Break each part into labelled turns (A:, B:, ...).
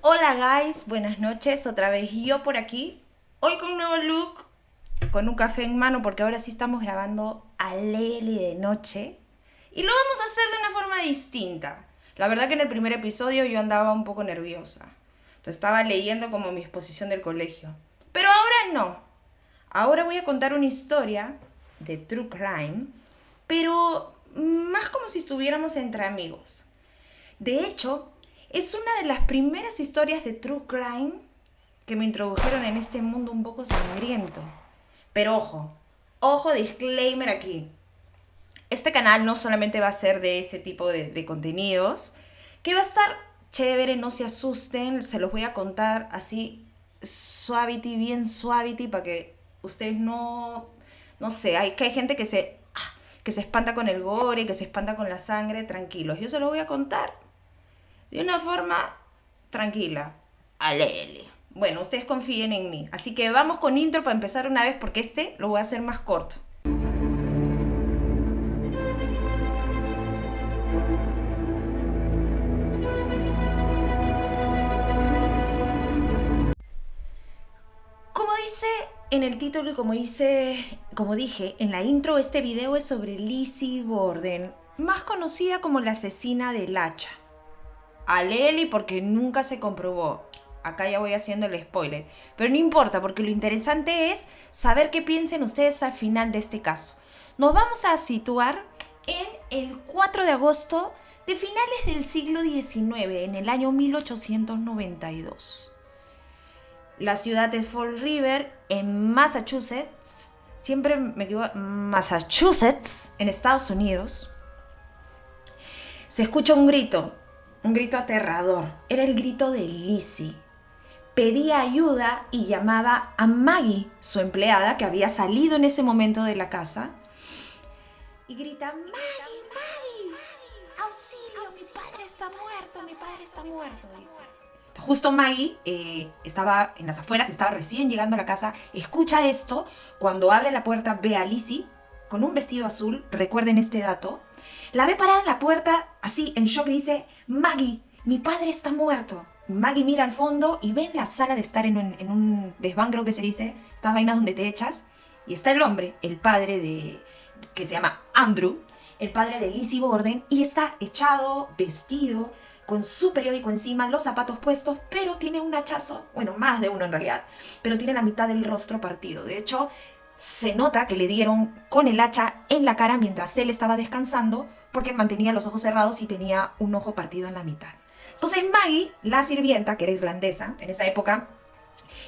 A: Hola guys, buenas noches, otra vez yo por aquí. Hoy con un nuevo look, con un café en mano porque ahora sí estamos grabando alegre de noche. Y lo vamos a hacer de una forma distinta. La verdad que en el primer episodio yo andaba un poco nerviosa. Entonces estaba leyendo como mi exposición del colegio. Pero ahora no. Ahora voy a contar una historia de True Crime, pero más como si estuviéramos entre amigos. De hecho, es una de las primeras historias de True Crime que me introdujeron en este mundo un poco sangriento. Pero ojo, disclaimer aquí. Este canal no solamente va a ser de ese tipo de contenidos, que va a estar chévere, no se asusten, se los voy a contar así suavity, bien suavity, para que ustedes no sé, hay gente que se espanta con el gore, que se espanta con la sangre, tranquilos. Yo se los voy a contar de una forma tranquila, alegre. Bueno, ustedes confíen en mí. Así que vamos con intro para empezar una vez porque este lo voy a hacer más corto. Como dice en el título y como dije en la intro, este video es sobre Lizzie Borden, más conocida como la asesina del hacha. Aleli porque nunca se comprobó. Acá ya voy haciendo el spoiler. Pero no importa, porque lo interesante es saber qué piensen ustedes al final de este caso. Nos vamos a situar en el 4 de agosto de finales del siglo XIX, en el año 1892. La ciudad de Fall River, en Massachusetts, siempre me equivoco, Massachusetts, en Estados Unidos. Se escucha un grito aterrador. Era el grito de Lizzie. Pedía ayuda y llamaba a Maggie, su empleada, que había salido en ese momento de la casa. Y grita, Maggie, Maggie, auxilio, mi padre está muerto, mi padre está muerto, dice. Justo Maggie estaba en las afueras, estaba recién llegando a la casa, escucha esto, cuando abre la puerta ve a Lizzie con un vestido azul, recuerden este dato, la ve parada en la puerta, así en shock, y dice, Maggie, mi padre está muerto. Maggie mira al fondo y ve en la sala de estar en un desván, creo que se dice, estas vainas donde te echas, y está el hombre, el padre que se llama Andrew, el padre de Lizzie Borden, y está echado, vestido, con su periódico encima, los zapatos puestos, pero tiene un hachazo, bueno, más de uno en realidad, pero tiene la mitad del rostro partido. De hecho, se nota que le dieron con el hacha en la cara mientras él estaba descansando, porque mantenía los ojos cerrados y tenía un ojo partido en la mitad. Entonces Maggie, la sirvienta, que era irlandesa, en esa época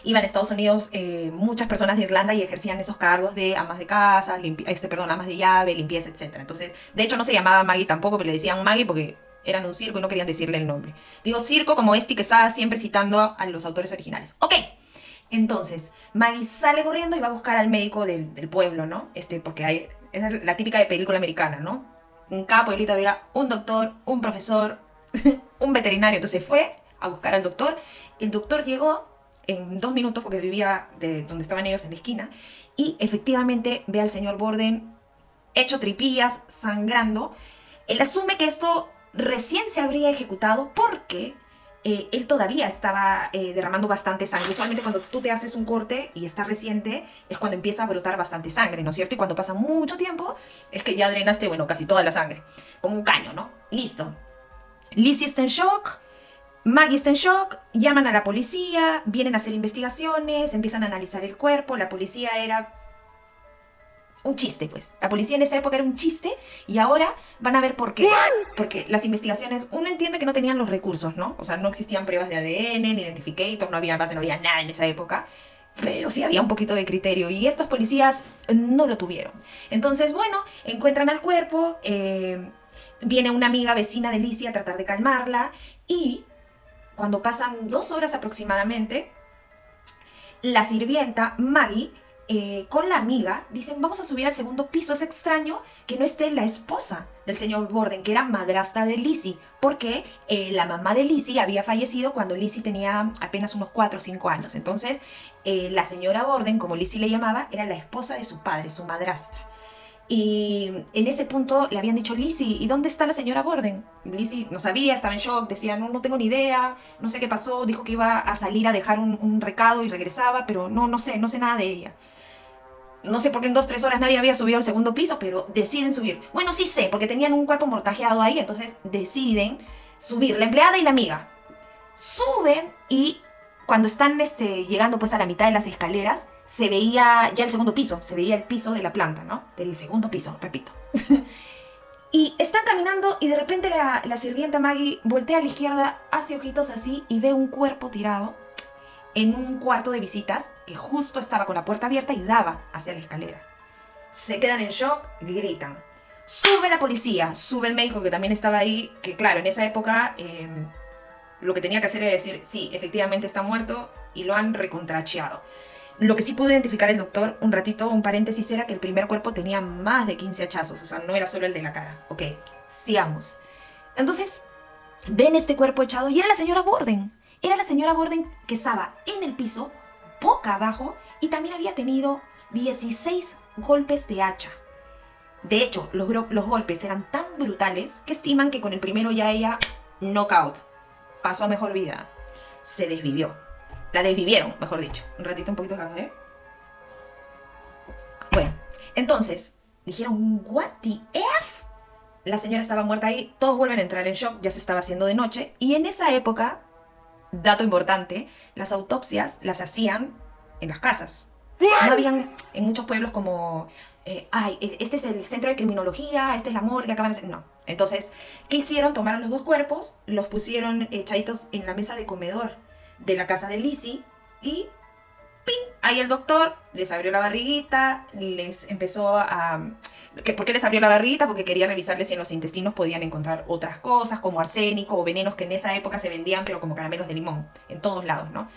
A: iban a Estados Unidos muchas personas de Irlanda y ejercían esos cargos de amas de casa, amas de llave, limpieza, etc. Entonces, de hecho no se llamaba Maggie tampoco, pero le decían Maggie porque eran un circo y no querían decirle el nombre. Digo circo como este que estaba siempre citando a los autores originales. Ok, entonces Maggie sale corriendo y va a buscar al médico del pueblo, ¿no? Porque esa es la típica de película americana, ¿no? En cada pueblito había un doctor, un profesor, un veterinario. Entonces fue a buscar al doctor. El doctor llegó en 2 minutos porque vivía de donde estaban ellos en la esquina y efectivamente ve al señor Borden hecho tripillas, sangrando. Él asume que esto recién se habría ejecutado porque él todavía estaba derramando bastante sangre. Usualmente cuando tú te haces un corte y está reciente es cuando empieza a brotar bastante sangre, ¿no es cierto? Y cuando pasa mucho tiempo es que ya drenaste, bueno, casi toda la sangre, como un caño, ¿no? Listo. Lizzie está en shock, Maggie está en shock, llaman a la policía, vienen a hacer investigaciones, empiezan a analizar el cuerpo. La policía era un chiste, pues. La policía en esa época era un chiste y ahora van a ver por qué. Porque las investigaciones, uno entiende que no tenían los recursos, ¿no? O sea, no existían pruebas de ADN, ni identificators, no había base, no había nada en esa época. Pero sí había un poquito de criterio y estos policías no lo tuvieron. Entonces, bueno, encuentran al cuerpo, viene una amiga vecina de Lizzie a tratar de calmarla y cuando pasan 2 horas aproximadamente, la sirvienta Maggie con la amiga dicen vamos a subir al segundo piso. Es extraño que no esté la esposa del señor Borden, que era madrastra de Lizzie, porque la mamá de Lizzie había fallecido cuando Lizzie tenía apenas unos 4 o 5 años. Entonces la señora Borden, como Lizzie le llamaba, era la esposa de su padre, su madrastra. Y en ese punto le habían dicho, Lizzie, ¿y dónde está la señora Borden? Lizzie no sabía, estaba en shock, decía, no, no tengo ni idea, no sé qué pasó, dijo que iba a salir a dejar un recado y regresaba, pero no, no sé nada de ella. No sé por qué en 2, 3 horas nadie había subido al segundo piso, pero deciden subir. Bueno, sí sé, porque tenían un cuerpo mortajeado ahí, entonces deciden subir, la empleada y la amiga. Suben y cuando están llegando pues a la mitad de las escaleras, se veía ya el segundo piso, se veía el piso de la planta, ¿no? Del segundo piso, repito. Y están caminando y de repente la sirvienta Maggie voltea a la izquierda, hace ojitos así y ve un cuerpo tirado en un cuarto de visitas que justo estaba con la puerta abierta y daba hacia la escalera. Se quedan en shock, gritan. Sube la policía, sube el médico que también estaba ahí, que claro, en esa época lo que tenía que hacer era decir, sí, efectivamente está muerto y lo han recontracheado. Lo que sí pudo identificar el doctor, un ratito, un paréntesis, era que el primer cuerpo tenía más de 15 hachazos, o sea, no era solo el de la cara. Ok, sigamos. Entonces, ven este cuerpo echado y era la señora Borden. Era la señora Borden que estaba en el piso, boca abajo, y también había tenido 16 golpes de hacha. De hecho, los golpes eran tan brutales que estiman que con el primero ya ella knockout. Pasó a mejor vida. Se desvivió. La desvivieron, mejor dicho. Un ratito, un poquito acá, ¿eh? Bueno, entonces, dijeron, ¿what the F? La señora estaba muerta ahí, todos vuelven a entrar en shock, ya se estaba haciendo de noche. Y en esa época, dato importante, las autopsias las hacían en las casas. No habían en muchos pueblos como, este es el centro de criminología, esta es la morgue, acaban de hacer. No. Entonces, ¿qué hicieron? Tomaron los dos cuerpos, los pusieron echaditos en la mesa de comedor de la casa de Lizzie y ¡pin! Ahí el doctor les abrió la barriguita, les empezó a... ¿Por qué les abrió la barriguita? Porque quería revisarles si en los intestinos podían encontrar otras cosas, como arsénico o venenos que en esa época se vendían, pero como caramelos de limón, en todos lados, ¿no?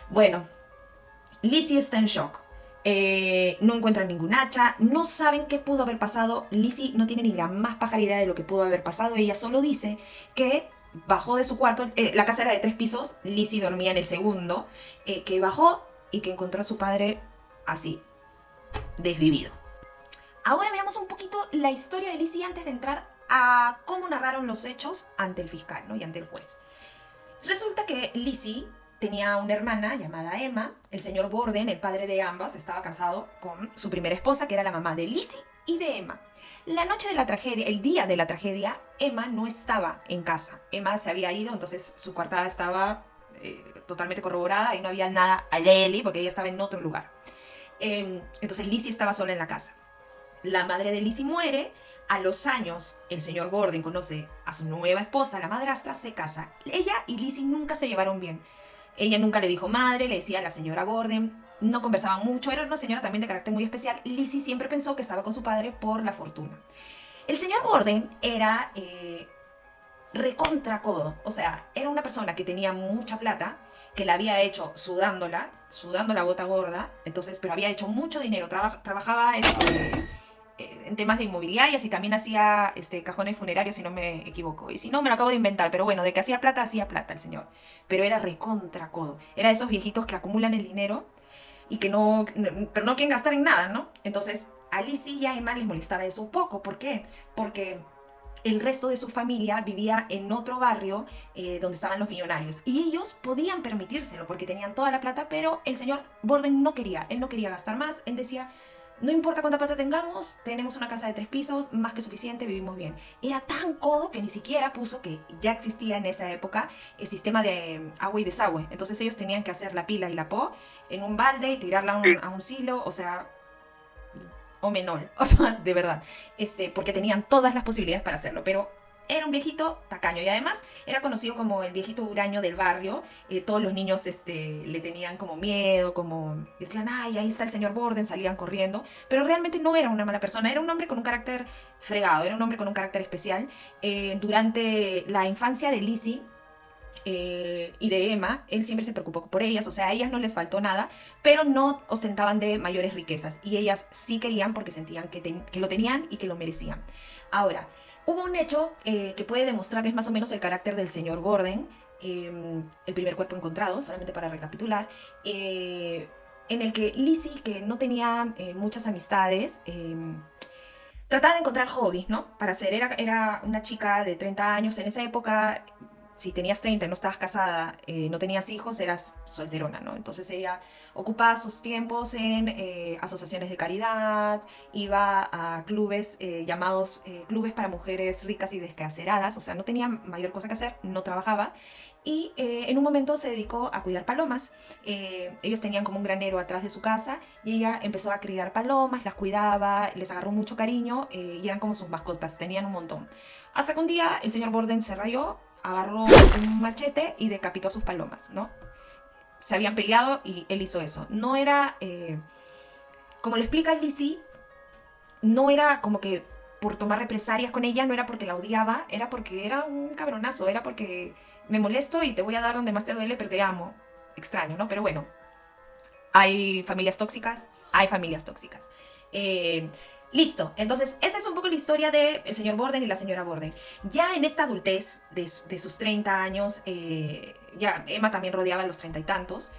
A: Bueno, Lizzie está en shock. No encuentran ningún hacha, no saben qué pudo haber pasado. Lizzie no tiene ni la más paja idea de lo que pudo haber pasado. Ella solo dice que bajó de su cuarto, la casa era de 3 pisos, Lizzie dormía en el segundo, que bajó y que encontró a su padre así, desvivido. Ahora veamos un poquito la historia de Lizzie antes de entrar a cómo narraron los hechos ante el fiscal, ¿no? Y ante el juez. Resulta que Lizzie tenía una hermana llamada Emma. El señor Borden, el padre de ambas, estaba casado con su primera esposa, que era la mamá de Lizzie y de Emma. La noche de la tragedia, el día de la tragedia, Emma no estaba en casa. Emma se había ido, entonces su coartada estaba totalmente corroborada y no había nada a Lely porque ella estaba en otro lugar. Entonces Lizzie estaba sola en la casa. La madre de Lizzie muere. A los años, el señor Borden conoce a su nueva esposa, la madrastra, se casa. Ella y Lizzie nunca se llevaron bien. Ella nunca le dijo madre, le decía a la señora Borden, no conversaban mucho, era una señora también de carácter muy especial. Lizzie siempre pensó que estaba con su padre por la fortuna. El señor Borden era recontra codo, o sea, era una persona que tenía mucha plata, que la había hecho sudándola, sudando la gota gorda, entonces, pero había hecho mucho dinero, trabajaba en temas de inmobiliarias y también hacía cajones funerarios, si no me equivoco. Y si no, me lo acabo de inventar, pero bueno, de que hacía plata el señor. Pero era recontra codo. Era de esos viejitos que acumulan el dinero y que pero no quieren gastar en nada, ¿no? Entonces, a Lizzie y a Emma les molestaba eso un poco. ¿Por qué? Porque el resto de su familia vivía en otro barrio donde estaban los millonarios. Y ellos podían permitírselo porque tenían toda la plata, pero el señor Borden no quería. Él no quería gastar más. Él decía, no importa cuánta plata tengamos, tenemos una casa de 3 pisos, más que suficiente, vivimos bien. Era tan codo que ni siquiera puso que ya existía en esa época el sistema de agua y desagüe. Entonces ellos tenían que hacer la pila y la po en un balde y tirarla a un silo, o sea, o menor, o sea, de verdad, porque tenían todas las posibilidades para hacerlo, pero era un viejito tacaño y además era conocido como el viejito huraño del barrio. Todos los niños le tenían como miedo, como decían, ay, ahí está el señor Borden, salían corriendo, pero realmente no era una mala persona, era un hombre con un carácter fregado, era un hombre con un carácter especial. Durante la infancia de Lizzie y de Emma, él siempre se preocupó por ellas, o sea, a ellas no les faltó nada, pero no ostentaban de mayores riquezas y ellas sí querían porque sentían que lo tenían y que lo merecían. Ahora, hubo un hecho que puede demostrarles más o menos el carácter del señor Borden, el primer cuerpo encontrado, solamente para recapitular, en el que Lizzie, que no tenía muchas amistades, Trataba de encontrar hobbies, ¿no? Para hacer. Era una chica de 30 años en esa época. Si tenías 30 y no estabas casada, no tenías hijos, eras solterona, ¿no? Entonces ella ocupaba sus tiempos en asociaciones de caridad, iba a clubes llamados clubes para mujeres ricas y descaceradas, o sea, no tenía mayor cosa que hacer, no trabajaba, y en un momento se dedicó a cuidar palomas. Ellos tenían como un granero atrás de su casa y ella empezó a criar palomas, las cuidaba, les agarró mucho cariño y eran como sus mascotas, tenían un montón. Hasta que un día el señor Borden se rayó, agarró un machete y decapitó a sus palomas, ¿no? Se habían peleado y él hizo eso. No era, como lo explica Lizzie, no era como que por tomar represalias con ella, no era porque la odiaba, era porque era un cabronazo, era porque me molesto y te voy a dar donde más te duele, pero te amo. Extraño, ¿no? Pero bueno, hay familias tóxicas, hay familias tóxicas. Eh, Listo, entonces esa es un poco la historia del señor Borden y la señora Borden. Ya en esta adultez de sus 30 años, ya Emma también rodeaba los 30 y tantos,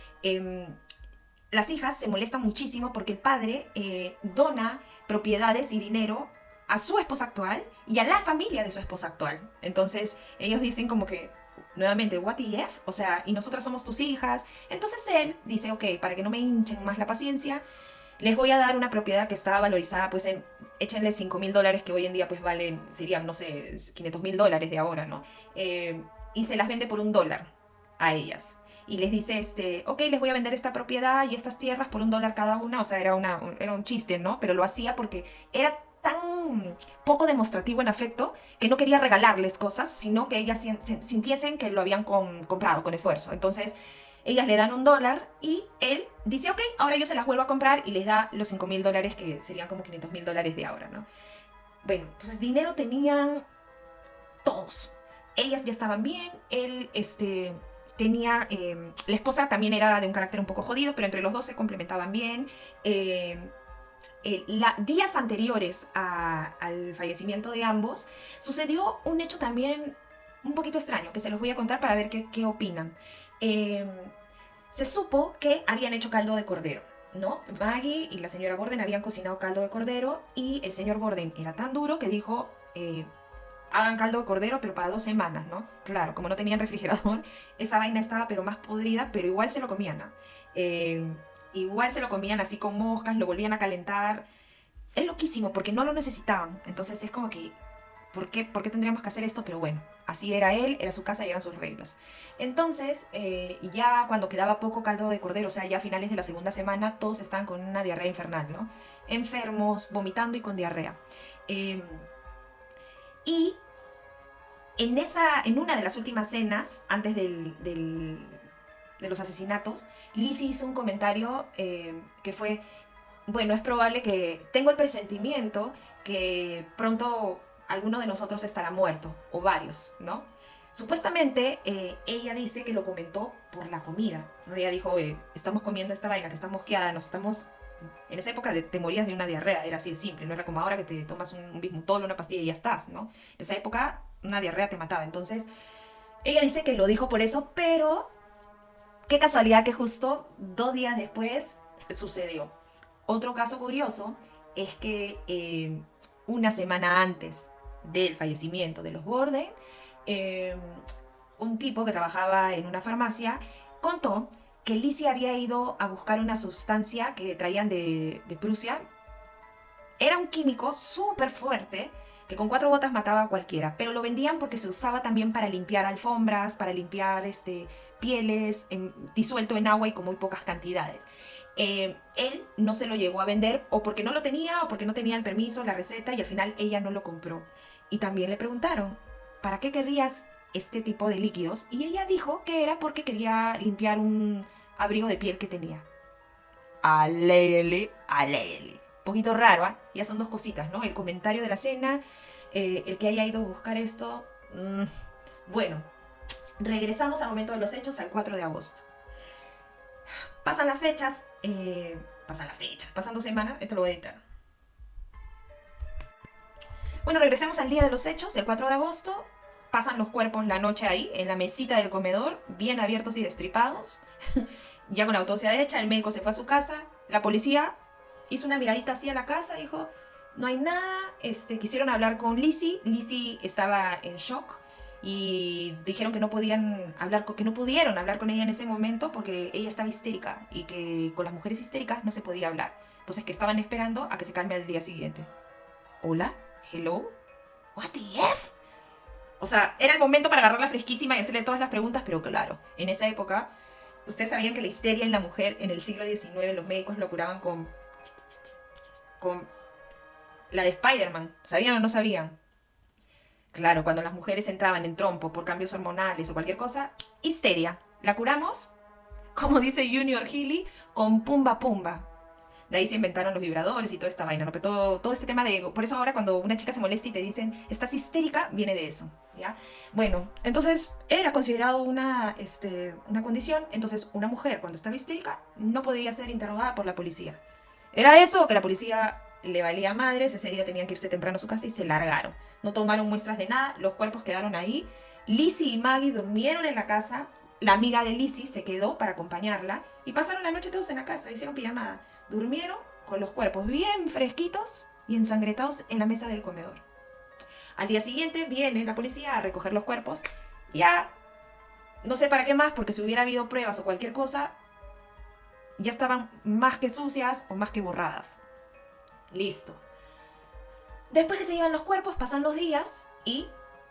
A: las hijas se molestan muchísimo porque el padre dona propiedades y dinero a su esposa actual y a la familia de su esposa actual. Entonces ellos dicen como que, nuevamente, what if? O sea, y nosotras somos tus hijas. Entonces él dice, ok, para que no me hinchen más la paciencia, les voy a dar una propiedad que estaba valorizada, pues échenle $5,000 que hoy en día pues valen, serían, no sé, $500,000 de ahora, ¿no? Y se las vende por $1 a ellas. Y les dice, ok, les voy a vender esta propiedad y estas tierras por $1 cada una. O sea, era un chiste, ¿no? Pero lo hacía porque era tan poco demostrativo en afecto que no quería regalarles cosas, sino que ellas sintiesen que lo habían comprado con esfuerzo. Entonces, ellas le dan $1 y él dice, ok, ahora yo se las vuelvo a comprar y les da los $5,000 que serían como $500,000 de ahora, ¿no? Bueno, entonces dinero tenían todos. Ellas ya estaban bien, él, tenía, la esposa también era de un carácter un poco jodido, pero entre los dos se complementaban bien. Eh, Días anteriores al fallecimiento de ambos, sucedió un hecho también un poquito extraño, que se los voy a contar para ver qué opinan. Eh, Se supo que habían hecho caldo de cordero, ¿no? Maggie y la señora Borden habían cocinado caldo de cordero y el señor Borden era tan duro que dijo, hagan caldo de cordero, pero para 2 semanas, ¿no? Claro, como no tenían refrigerador, esa vaina estaba pero más podrida, pero igual se lo comían, ¿no? Igual se lo comían así con moscas, lo volvían a calentar. Es loquísimo porque no lo necesitaban. Entonces es como que, ¿por qué tendríamos que hacer esto? Pero bueno, así era él, era su casa y eran sus reglas. Entonces, ya cuando quedaba poco caldo de cordero, o sea, ya a finales de la segunda semana, todos estaban con una diarrea infernal, ¿no? Enfermos, vomitando y con diarrea. Eh, y en una de las últimas cenas, antes de los asesinatos, Lizzie hizo un comentario que fue, bueno, es probable que tengo el presentimiento que pronto alguno de nosotros estará muerto, o varios, ¿no? Supuestamente ella dice que lo comentó por la comida, ¿no? Ella dijo, oye, estamos comiendo esta vaina que está mosqueada, nos estamos... En esa época te morías de una diarrea, era así de simple, no era como ahora que te tomas un bismutol, una pastilla y ya estás, ¿no? En esa época una diarrea te mataba, entonces ella dice que lo dijo por eso, pero qué casualidad que justo 2 días después sucedió. Otro caso curioso es que una semana antes del fallecimiento de los Borden, eh, un tipo que trabajaba en una farmacia contó que Lizzie había ido a buscar una sustancia que traían de Prusia. Era un químico súper fuerte que con 4 gotas mataba a cualquiera, pero lo vendían porque se usaba también para limpiar alfombras, para limpiar pieles, disuelto en agua y con muy pocas cantidades. Él no se lo llegó a vender o porque no lo tenía o porque no tenía el permiso, la receta y al final ella no lo compró. Y también le preguntaron, ¿para qué querrías este tipo de líquidos? Y ella dijo que era porque quería limpiar un abrigo de piel que tenía. Alele, alele. Poquito raro, ¿eh? Ya son 2 cositas, ¿no? El comentario de la cena, el que haya ido a buscar esto. Bueno, regresamos al momento de los hechos, al 4 de agosto. Pasan las fechas, pasan 2 semanas, esto lo voy a editar. Bueno, regresemos al día de los hechos, el 4 de agosto. Pasan los cuerpos la noche ahí, en la mesita del comedor, bien abiertos y destripados. Ya con la autopsia hecha, el médico se fue a su casa, la policía hizo una miradita así a la casa, dijo, no hay nada. Quisieron hablar con Lizzie. Lizzie estaba en shock y dijeron que no podían hablar, que no pudieron hablar con ella en ese momento porque ella estaba histérica y que con las mujeres histéricas no se podía hablar. Entonces que estaban esperando a que se calme al día siguiente. Hola, hello, what the F? O sea, era el momento para agarrarla fresquísima y hacerle todas las preguntas, pero claro, en esa época, ustedes sabían que la histeria en la mujer en el siglo XIX los médicos lo curaban con la de Spider-Man. ¿Sabían o no sabían? Claro, cuando las mujeres entraban en trompo por cambios hormonales o cualquier cosa, histeria. ¿La curamos? Como dice Junior Healy, con pumba pumba. De ahí se inventaron los vibradores y toda esta vaina, ¿no? Pero todo este tema de... Por eso ahora cuando una chica se molesta y te dicen, estás histérica, viene de eso, ¿ya? Bueno, entonces era considerado una condición. Entonces una mujer cuando estaba histérica no podía ser interrogada por la policía. Era eso, que la policía le valía madres, ese día tenían que irse temprano a su casa y se largaron. No tomaron muestras de nada, los cuerpos quedaron ahí. Lizzie y Maggie durmieron en la casa, la amiga de Lizzie se quedó para acompañarla y pasaron la noche todos en la casa, hicieron pijamada. Durmieron con los cuerpos bien fresquitos y ensangrentados en la mesa del comedor. Al día siguiente viene la policía a recoger los cuerpos. Ya no sé para qué más, porque si hubiera habido pruebas o cualquier cosa, ya estaban más que sucias o más que borradas. Listo. Después que se llevan los cuerpos, pasan los días y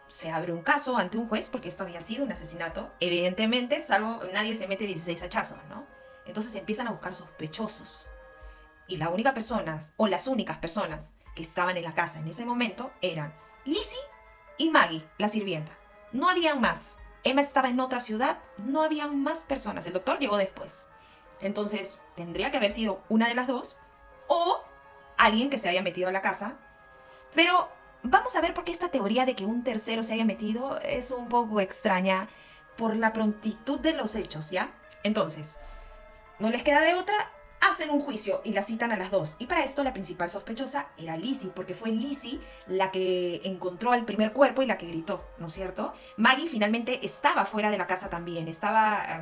A: se abre un caso ante un juez, porque esto había sido un asesinato. Evidentemente, salvo nadie se mete 16 hachazos, ¿no? Entonces se empiezan a buscar sospechosos. Y la única persona, o las únicas personas que estaban en la casa en ese momento eran Lizzie y Maggie, la sirvienta. No habían más. Emma estaba en otra ciudad, no habían más personas. El doctor llegó después. Entonces, tendría que haber sido una de las dos o alguien que se haya metido a la casa. Pero vamos a ver por qué esta teoría de que un tercero se haya metido es un poco extraña por la prontitud de los hechos, ¿ya? Entonces, no les queda de otra, hacen un juicio y la citan a las dos. Y para esto la principal sospechosa era Lizzie, porque fue Lizzie la que encontró el primer cuerpo y la que gritó, ¿no es cierto? Maggie finalmente estaba fuera de la casa también,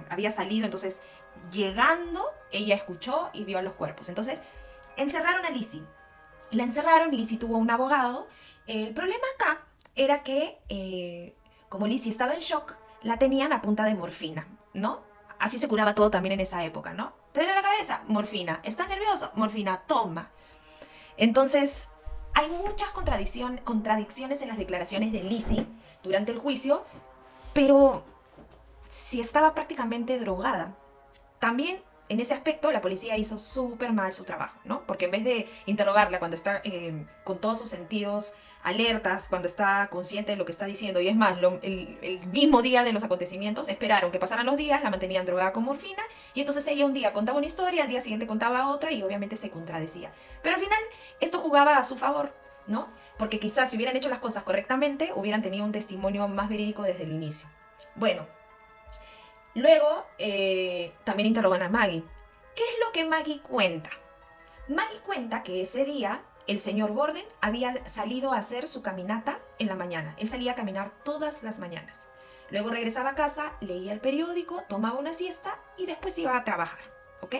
A: había salido, entonces llegando ella escuchó y vio a los cuerpos. Entonces encerraron a Lizzie. La encerraron, Lizzie tuvo un abogado. El problema acá era que, como Lizzie estaba en shock, la tenían a punta de morfina, ¿no? Así se curaba todo también en esa época, ¿no? ¿Te duele la cabeza? Morfina. ¿Estás nervioso? Morfina, toma. Entonces, hay muchas contradicciones en las declaraciones de Lizzie durante el juicio, pero si estaba prácticamente drogada. También en ese aspecto la policía hizo súper mal su trabajo, ¿no? Porque en vez de interrogarla cuando está con todos sus sentidos alertas, cuando está consciente de lo que está diciendo, y es más, el mismo día de los acontecimientos, esperaron que pasaran los días, la mantenían drogada con morfina, y entonces ella un día contaba una historia, al día siguiente contaba otra, y obviamente se contradecía. Pero al final esto jugaba a su favor, ¿no? Porque quizás si hubieran hecho las cosas correctamente, hubieran tenido un testimonio más verídico desde el inicio. Bueno, luego también interrogan a Maggie. ¿Qué es lo que Maggie cuenta? Maggie cuenta que ese día el señor Borden había salido a hacer su caminata en la mañana. Él salía a caminar todas las mañanas. Luego regresaba a casa, leía el periódico, tomaba una siesta y después iba a trabajar. ¿Ok?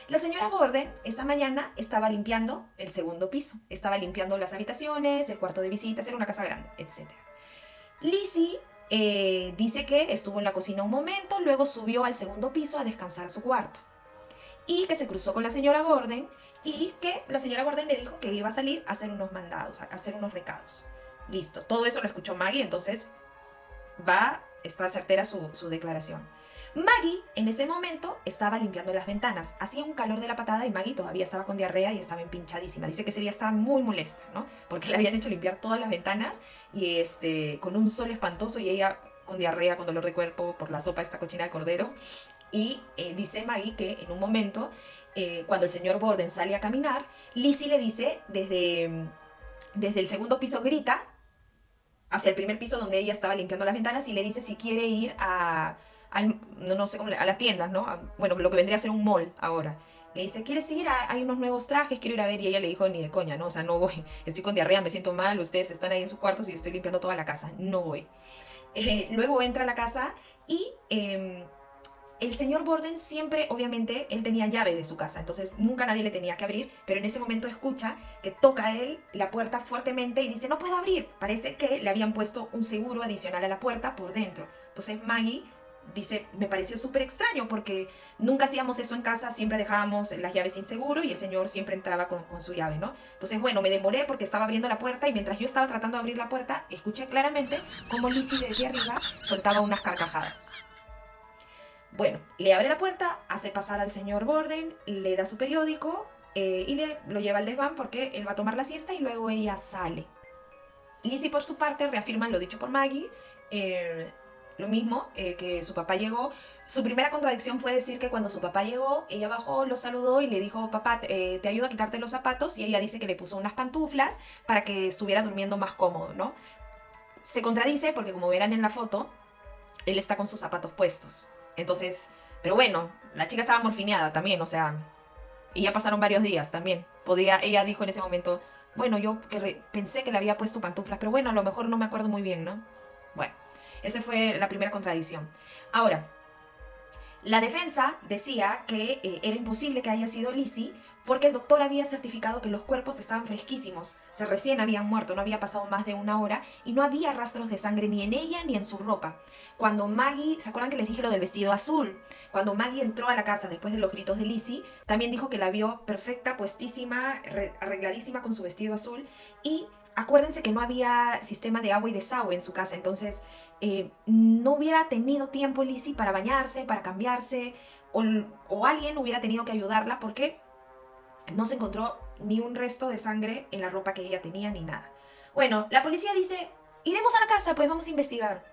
A: La señora Borden esa mañana estaba limpiando el segundo piso. Estaba limpiando las habitaciones, el cuarto de visitas, era una casa grande, etc. Lizzie dice que estuvo en la cocina un momento, luego subió al segundo piso a descansar a su cuarto. Y que se cruzó con la señora Borden y que la señora Borden le dijo que iba a salir a hacer unos mandados, a hacer unos recados. Listo, todo eso lo escuchó Maggie, entonces está certera su declaración. Maggie en ese momento estaba limpiando las ventanas, hacía un calor de la patada y Maggie todavía estaba con diarrea y estaba empinchadísima. Dice que ese día estaba muy molesta, ¿no? Porque le habían hecho limpiar todas las ventanas y con un sol espantoso y ella con diarrea, con dolor de cuerpo por la sopa esta cochina de cordero. Y dice Maggie que en un momento, cuando el señor Borden sale a caminar, Lizzie le dice desde el segundo piso, grita hacia el primer piso donde ella estaba limpiando las ventanas y le dice si quiere ir no sé cómo, a las tiendas, ¿no? Bueno, lo que vendría a ser un mall ahora. Le dice, ¿quieres ir? Hay unos nuevos trajes, quiero ir a ver. Y ella le dijo, ni de coña, ¿no? O sea, no voy. Estoy con diarrea, me siento mal, ustedes están ahí en sus cuartos y yo estoy limpiando toda la casa. No voy. Luego entra a la casa y el señor Borden siempre, obviamente, él tenía llave de su casa, entonces nunca nadie le tenía que abrir, pero en ese momento escucha que toca a él la puerta fuertemente y dice, no puedo abrir. Parece que le habían puesto un seguro adicional a la puerta por dentro. Entonces Maggie dice, me pareció súper extraño porque nunca hacíamos eso en casa, siempre dejábamos las llaves sin seguro y el señor siempre entraba con su llave, ¿no? Entonces, bueno, me demoré porque estaba abriendo la puerta y mientras yo estaba tratando de abrir la puerta, escuché claramente cómo Lizzie desde arriba soltaba unas carcajadas. Bueno, le abre la puerta, hace pasar al señor Borden, le da su periódico y lo lleva al desván porque él va a tomar la siesta y luego ella sale. Lizzie, por su parte, reafirma lo dicho por Maggie, lo mismo, que su papá llegó. Su primera contradicción fue decir que cuando su papá llegó, ella bajó, lo saludó y le dijo, papá, te ayudo a quitarte los zapatos, y ella dice que le puso unas pantuflas para que estuviera durmiendo más cómodo, ¿no? Se contradice porque, como verán en la foto, él está con sus zapatos puestos. Entonces, pero bueno, la chica estaba morfineada también, o sea, y ya pasaron varios días también. Ella dijo en ese momento, bueno, yo pensé que le había puesto pantuflas, pero bueno, a lo mejor no me acuerdo muy bien, ¿no? Bueno, esa fue la primera contradicción. Ahora, la defensa decía que era imposible que haya sido Lizzie porque el doctor había certificado que los cuerpos estaban fresquísimos, se recién habían muerto, no había pasado más de una hora y no había rastros de sangre ni en ella ni en su ropa. Cuando Maggie, ¿se acuerdan que les dije lo del vestido azul? Cuando Maggie entró a la casa después de los gritos de Lizzie, también dijo que la vio perfecta, puestísima, arregladísima con su vestido azul y acuérdense que no había sistema de agua y desagüe en su casa, entonces no hubiera tenido tiempo Lizzie para bañarse, para cambiarse, o alguien hubiera tenido que ayudarla porque no se encontró ni un resto de sangre en la ropa que ella tenía ni nada. Bueno, la policía dice, iremos a la casa, pues vamos a investigar.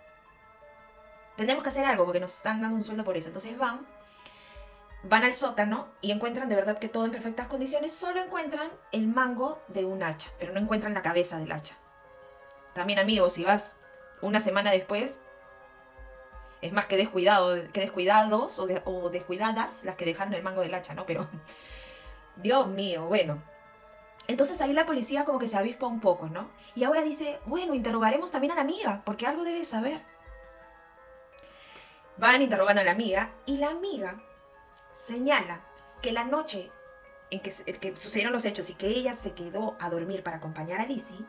A: Tenemos que hacer algo porque nos están dando un sueldo por eso. Entonces van al sótano y encuentran de verdad que todo en perfectas condiciones, solo encuentran el mango de un hacha, pero no encuentran la cabeza del hacha. También, amigos, si vas una semana después, es más que descuidados o descuidadas las que dejaron el mango del hacha, ¿no? Pero, Dios mío, bueno. Entonces ahí la policía como que se avispa un poco, ¿no? Y ahora dice, bueno, interrogaremos también a la amiga, porque algo debe saber. Van, interrogan a la amiga, y la amiga señala que la noche en que sucedieron los hechos y que ella se quedó a dormir para acompañar a Lizzie,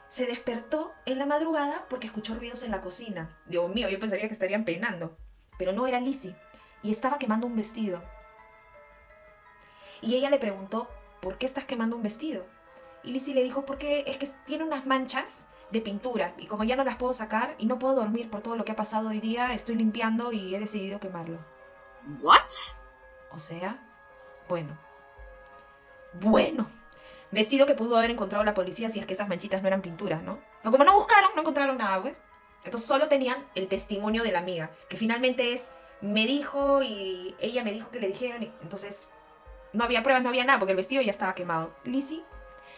A: se despertó en la madrugada porque escuchó ruidos en la cocina. Dios mío, yo pensaría que estarían peinando. Pero no era Lizzie. Y estaba quemando un vestido. Y ella le preguntó, ¿por qué estás quemando un vestido? Y Lizzie le dijo, porque es que tiene unas manchas de pintura. Y como ya no las puedo sacar y no puedo dormir por todo lo que ha pasado hoy día, estoy limpiando y he decidido quemarlo.
B: ¿What?
A: O sea, bueno. Vestido que pudo haber encontrado la policía si es que esas manchitas no eran pinturas, ¿no? Pero como no buscaron, no encontraron nada, pues. Entonces solo tenían el testimonio de la amiga, que finalmente me dijo y ella me dijo que le dijeron. Entonces no había pruebas, no había nada, porque el vestido ya estaba quemado. Lizzie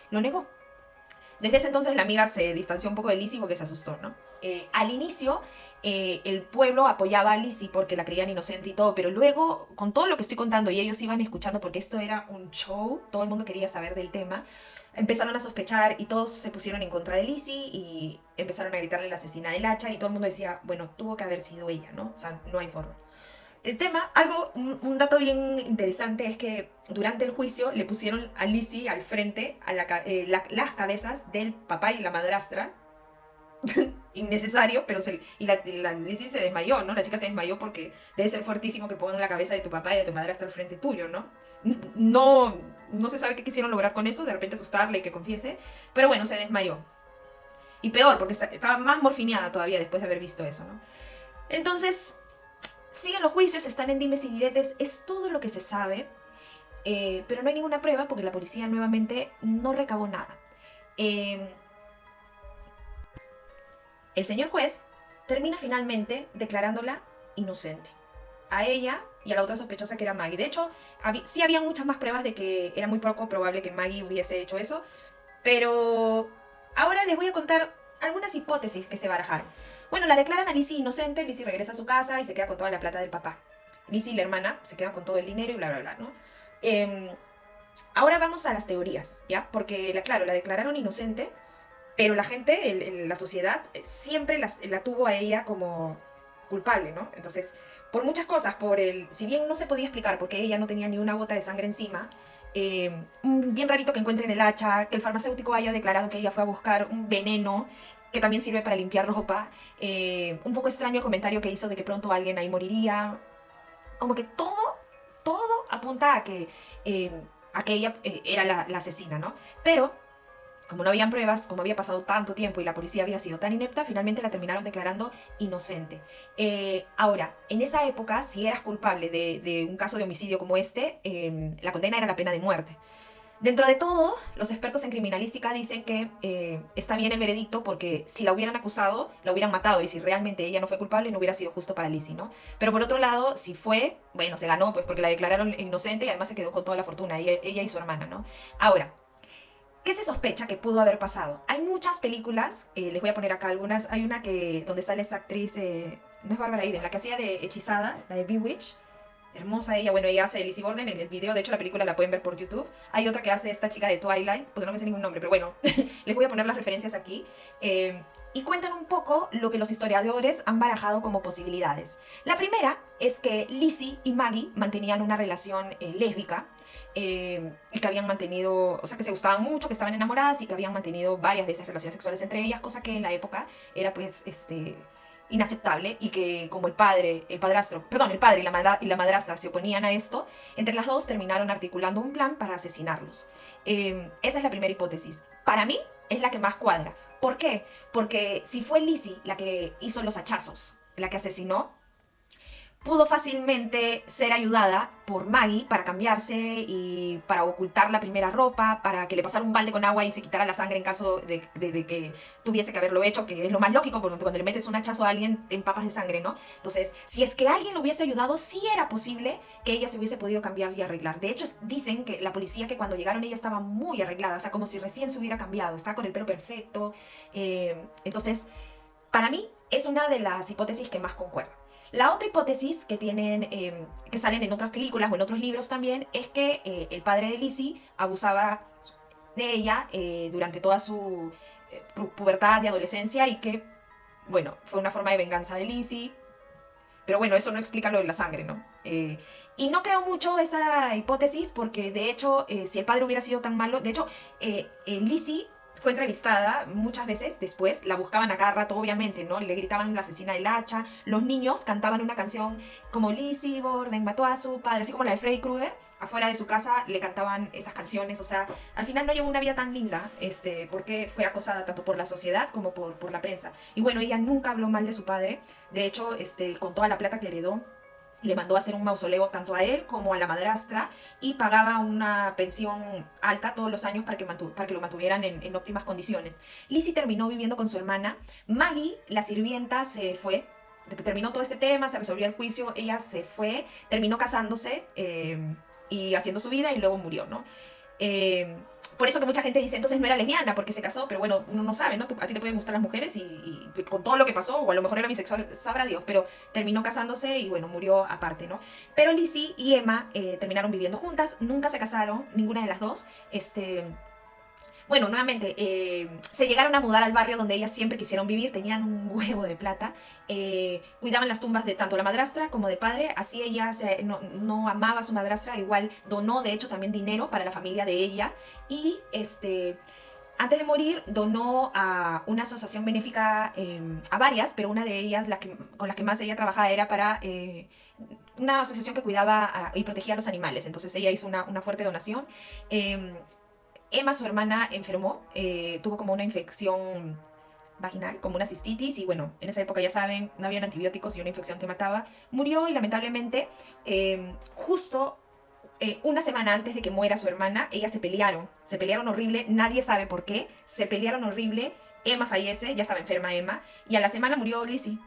A: lo negó. Desde ese entonces la amiga se distanció un poco de Lizzie porque se asustó, ¿no? Al inicio el pueblo apoyaba a Lizzie porque la creían inocente y todo, pero luego, con todo lo que estoy contando y ellos iban escuchando porque esto era un show, todo el mundo quería saber del tema, empezaron a sospechar y todos se pusieron en contra de Lizzie y empezaron a gritarle la asesina del hacha y todo el mundo decía, bueno, tuvo que haber sido ella, ¿no? O sea, no hay forma. El tema, un dato bien interesante es que durante el juicio le pusieron a Lizzie al frente a las cabezas del papá y la madrastra. Innecesario, pero la Lizzie se desmayó, ¿no? La chica se desmayó porque debe ser fuertísimo que pongan la cabeza de tu papá y de tu madrastra al frente tuyo, ¿no? No se sabe qué quisieron lograr con eso, de repente asustarle y que confiese, pero bueno, se desmayó. Y peor, porque estaba más morfineada todavía después de haber visto eso, ¿no? Entonces, siguen los juicios, están en dimes y diretes, es todo lo que se sabe, pero no hay ninguna prueba porque la policía nuevamente no recabó nada. El señor juez termina finalmente declarándola inocente. A ella y a la otra sospechosa que era Maggie. De hecho, sí había muchas más pruebas de que era muy poco probable que Maggie hubiese hecho eso, pero ahora les voy a contar algunas hipótesis que se barajaron. Bueno, la declaran a Lizzie inocente, Lizzie regresa a su casa y se queda con toda la plata del papá. Lizzie y la hermana se quedan con todo el dinero y bla, bla, bla, ¿no? Ahora vamos a las teorías, ¿ya? Porque, claro, la declararon inocente, pero la gente, la sociedad, siempre la tuvo a ella como culpable, ¿no? Entonces, por muchas cosas, si bien no se podía explicar porque ella no tenía ni una gota de sangre encima, bien rarito que encuentren el hacha, que el farmacéutico haya declarado que ella fue a buscar un veneno que también sirve para limpiar ropa, un poco extraño el comentario que hizo de que pronto alguien ahí moriría, como que todo apunta a que ella era la asesina, ¿no? Pero como no habían pruebas, como había pasado tanto tiempo y la policía había sido tan inepta, finalmente la terminaron declarando inocente. Ahora, en esa época, si eras culpable de un caso de homicidio como este, la condena era la pena de muerte. Dentro de todo, los expertos en criminalística dicen que está bien el veredicto porque si la hubieran acusado, la hubieran matado y si realmente ella no fue culpable, no hubiera sido justo para Lizzie, ¿no? Pero por otro lado, si fue, bueno, se ganó pues porque la declararon inocente y además se quedó con toda la fortuna, ella y su hermana, ¿no? Ahora, ¿qué se sospecha que pudo haber pasado? Hay muchas películas, les voy a poner acá algunas. Hay una donde sale esta actriz, no es Bárbara Eden, la que hacía de hechizada, la de Bewitch. Hermosa ella, bueno, ella hace de Lizzie Borden en el video, de hecho la película la pueden ver por YouTube. Hay otra que hace esta chica de Twilight, porque no me sé ningún nombre, pero bueno, les voy a poner las referencias aquí. Y cuentan un poco lo que los historiadores han barajado como posibilidades. La primera es que Lizzie y Maggie mantenían una relación lésbica, y que habían mantenido, o sea, que se gustaban mucho, que estaban enamoradas y que habían mantenido varias veces relaciones sexuales entre ellas, cosa que en la época era pues inaceptable y que como el padre y la madrastra se oponían a esto, entre las dos terminaron articulando un plan para asesinarlos. Esa es la primera hipótesis. Para mí es la que más cuadra. ¿Por qué? Porque si fue Lizzie la que hizo los hachazos, la que asesinó, pudo fácilmente ser ayudada por Maggie para cambiarse y para ocultar la primera ropa, para que le pasara un balde con agua y se quitara la sangre en caso de que tuviese que haberlo hecho, que es lo más lógico, porque cuando le metes un hachazo a alguien te empapas de sangre, ¿no? Entonces, si es que alguien lo hubiese ayudado, sí era posible que ella se hubiese podido cambiar y arreglar. De hecho, dicen que la policía que cuando llegaron ella estaba muy arreglada, o sea, como si recién se hubiera cambiado, estaba con el pelo perfecto. Entonces, para mí es una de las hipótesis que más concuerda. La otra hipótesis que tienen, que salen en otras películas o en otros libros también, es que el padre de Lizzie abusaba de ella durante toda su pubertad y adolescencia y que, bueno, fue una forma de venganza de Lizzie. Pero bueno, eso no explica lo de la sangre, ¿no? Y no creo mucho esa hipótesis porque, de hecho, si el padre hubiera sido tan malo, de hecho, Lizzie fue entrevistada muchas veces después, la buscaban a cada rato, obviamente, ¿no? Le gritaban la asesina del hacha, los niños cantaban una canción como Lizzie Borden mató a su padre, así como la de Freddy Krueger, afuera de su casa le cantaban esas canciones, o sea, al final no llevó una vida tan linda, porque fue acosada tanto por la sociedad como por la prensa. Y bueno, ella nunca habló mal de su padre, de hecho, con toda la plata que heredó, le mandó a hacer un mausoleo tanto a él como a la madrastra y pagaba una pensión alta todos los años para que lo mantuvieran en óptimas condiciones. Lizzie terminó viviendo con su hermana. Maggie, la sirvienta, se fue. Terminó todo este tema, se resolvió el juicio, ella se fue, terminó casándose y haciendo su vida y luego murió, ¿no? Por eso que mucha gente dice, entonces no era lesbiana porque se casó, pero bueno, uno no sabe, ¿no? A ti te pueden gustar las mujeres y con todo lo que pasó, o a lo mejor era bisexual, sabrá Dios, pero terminó casándose y bueno, murió aparte, ¿no? Pero Lizzie y Emma terminaron viviendo juntas, nunca se casaron, ninguna de las dos, bueno, nuevamente, se llegaron a mudar al barrio donde ellas siempre quisieron vivir, tenían un huevo de plata, cuidaban las tumbas de tanto la madrastra como del padre, así ella no amaba a su madrastra, igual donó de hecho también dinero para la familia de ella y antes de morir donó a una asociación benéfica, a varias, pero una de ellas con las que más ella trabajaba era para una asociación que cuidaba y protegía a los animales, entonces ella hizo una fuerte donación. Emma, su hermana, enfermó, tuvo como una infección vaginal, como una cistitis, y bueno, en esa época ya saben, no habían antibióticos y una infección te mataba. Murió y lamentablemente, justo una semana antes de que muera su hermana, ellas se pelearon horrible, nadie sabe por qué, se pelearon horrible, Emma fallece, ya estaba enferma Emma, y a la semana murió Lizzie.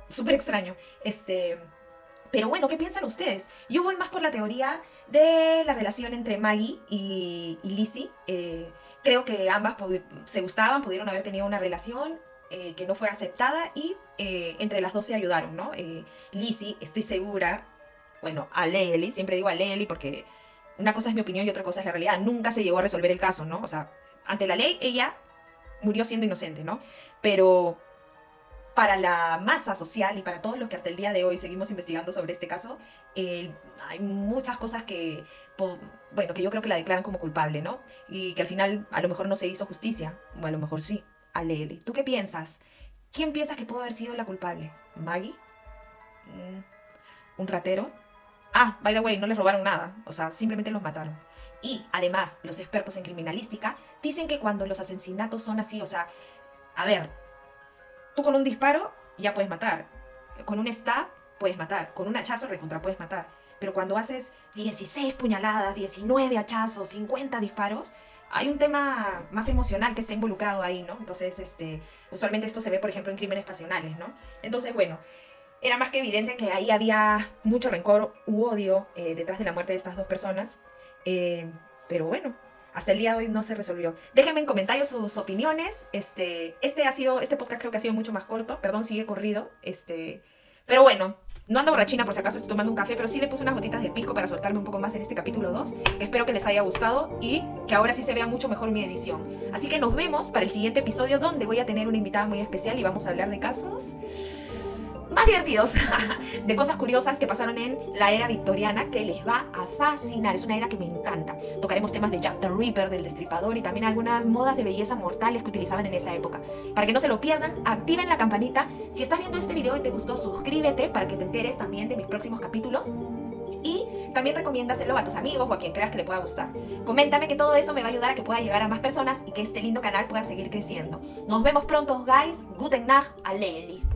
A: Súper extraño. Pero bueno, ¿qué piensan ustedes? Yo voy más por la teoría de la relación entre Maggie y Lizzie. Creo que ambas se gustaban, pudieron haber tenido una relación que no fue aceptada y entre las dos se ayudaron, ¿no? Lizzie, estoy segura, bueno, allegedly, siempre digo allegedly porque una cosa es mi opinión y otra cosa es la realidad. Nunca se llegó a resolver el caso, ¿no? O sea, ante la ley ella murió siendo inocente, ¿no? Pero para la masa social y para todos los que hasta el día de hoy seguimos investigando sobre este caso, hay muchas cosas que, bueno, que yo creo que la declaran como culpable, ¿no? Y que al final a lo mejor no se hizo justicia, o a lo mejor sí. Alele, ¿tú qué piensas? ¿Quién piensas que pudo haber sido la culpable? ¿Maggie? ¿Un ratero? Ah, by the way, no les robaron nada, o sea, simplemente los mataron. Y además, los expertos en criminalística dicen que cuando los asesinatos son así, o sea, a ver, tú con un disparo ya puedes matar. Con un stab puedes matar. Con un hachazo recontra puedes matar. Pero cuando haces 16 puñaladas, 19 hachazos, 50 disparos, hay un tema más emocional que está involucrado ahí, ¿no? Entonces, usualmente esto se ve, por ejemplo, en crímenes pasionales, ¿no? Entonces, bueno, era más que evidente que ahí había mucho rencor u odio detrás de la muerte de estas dos personas. Eh, pero bueno, hasta el día de hoy no se resolvió. Déjenme en comentarios sus opiniones. Este podcast creo que ha sido mucho más corto. Perdón, sigue corrido. Pero bueno, no ando borrachina por si acaso estoy tomando un café, pero sí le puse unas gotitas de pisco para soltarme un poco más en este capítulo 2. Que espero que les haya gustado y que ahora sí se vea mucho mejor mi edición. Así que nos vemos para el siguiente episodio donde voy a tener una invitada muy especial y vamos a hablar de casos más divertidos, de cosas curiosas que pasaron en la era victoriana que les va a fascinar. Es una era que me encanta. Tocaremos temas de Jack the Ripper, del Destripador y también algunas modas de belleza mortales que utilizaban en esa época. Para que no se lo pierdan, activen la campanita. Si estás viendo este video y te gustó, suscríbete para que te enteres también de mis próximos capítulos. Y también recomiéndaselo a tus amigos o a quien creas que le pueda gustar. Coméntame, que todo eso me va a ayudar a que pueda llegar a más personas y que este lindo canal pueda seguir creciendo. Nos vemos pronto, guys. Guten Nacht, Aleli.